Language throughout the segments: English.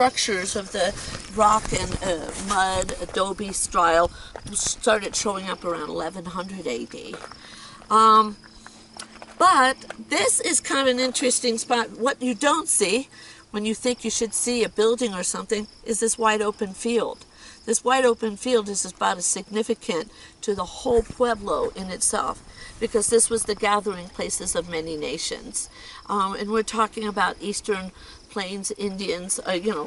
structures of the rock and mud adobe style started showing up around 1100 AD. But this is kind of an interesting spot. What you don't see when you think you should see a building or something is this wide open field. This wide open field is about as significant to the whole Pueblo in itself, because this was the gathering places of many nations. And we're talking about Eastern Plains Indians,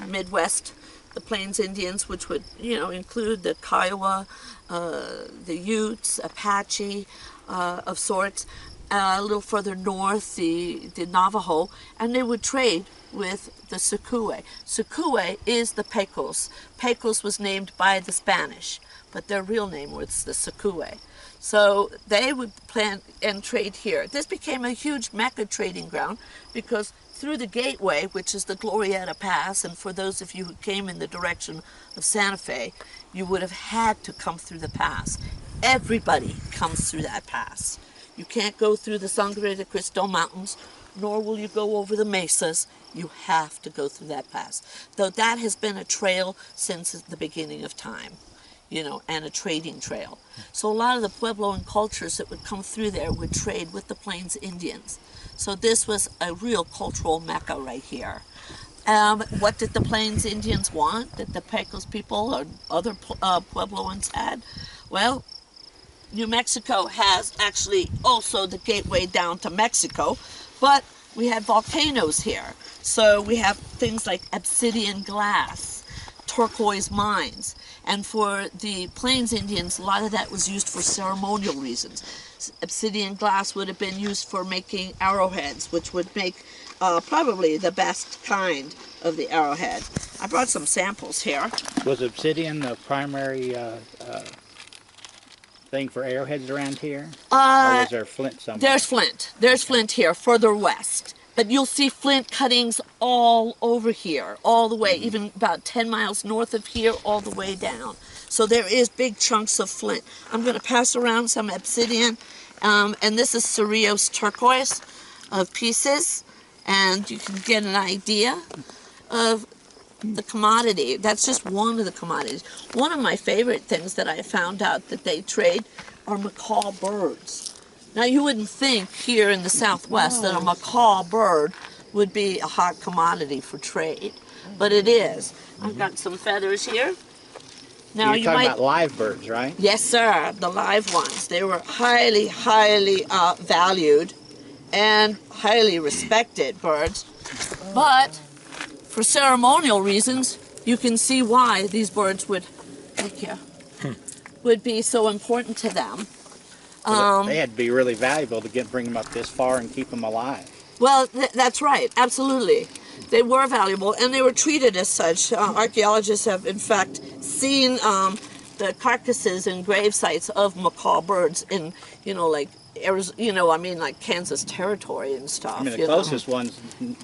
Midwest, the Plains Indians, which would, include the Kiowa, the Utes, Apache of sorts, a little further north, the Navajo, and they would trade with the Secoue. Secoue is the Pecos. Pecos was named by the Spanish, but their real name was the Secoue. So they would plant and trade here. This became a huge Mecca trading ground because through the gateway, which is the Glorieta Pass, and for those of you who came in the direction of Santa Fe, you would have had to come through the pass. Everybody comes through that pass. You can't go through the Sangre de Cristo Mountains, nor will you go over the mesas. You have to go through that pass. Though that has been a trail since the beginning of time, and a trading trail. So a lot of the Puebloan cultures that would come through there would trade with the Plains Indians. So this was a real cultural mecca right here. What did the Plains Indians want that the Pecos people or other Puebloans had? Well, New Mexico has actually also the gateway down to Mexico, but we had volcanoes here. So we have things like obsidian glass, turquoise mines, and for the Plains Indians, a lot of that was used for ceremonial reasons. Obsidian glass would have been used for making arrowheads, which would make probably the best kind of the arrowhead. I brought some samples here. Was obsidian the primary thing for arrowheads around here? Or was there flint somewhere? There's flint. There's flint here, further west. But you'll see flint cuttings all over here, all the way, even about 10 miles north of here, all the way down. So there is big chunks of flint. I'm going to pass around some obsidian, and this is Cerrillos turquoise of pieces, and you can get an idea of the commodity. That's just one of the commodities. One of my favorite things that I found out that they trade are macaw birds. Now you wouldn't think here in the Southwest that a macaw bird would be a hot commodity for trade, but it is. I've got some feathers here. Now you're talking about live birds, right? Yes, sir, the live ones. They were highly, highly valued and highly respected birds, but for ceremonial reasons, you can see why these birds would be so important to them. They had to be really valuable to bring them up this far and keep them alive. Well, that's right, absolutely. They were valuable, and they were treated as such. Archaeologists have, in fact, seen the carcasses and grave sites of macaw birds in, like Arizona, like Kansas Territory and stuff. I mean, the closest ones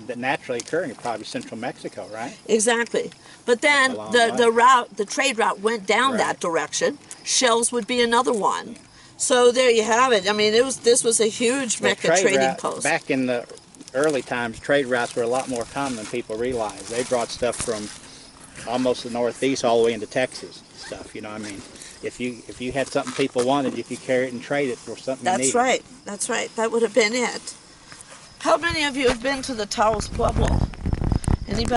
that naturally occurring are probably Central Mexico, right? Exactly. But then the trade route went down that direction. Shells would be another one. So there you have it. I mean, this was a huge Mecca trading post. Back in the early times, trade routes were a lot more common than people realize. They brought stuff from almost the Northeast all the way into Texas and stuff. If you had something people wanted, you could carry it and trade it for something you needed. That's right. That's right. That would have been it. How many of you have been to the Taos Pueblo? Anybody?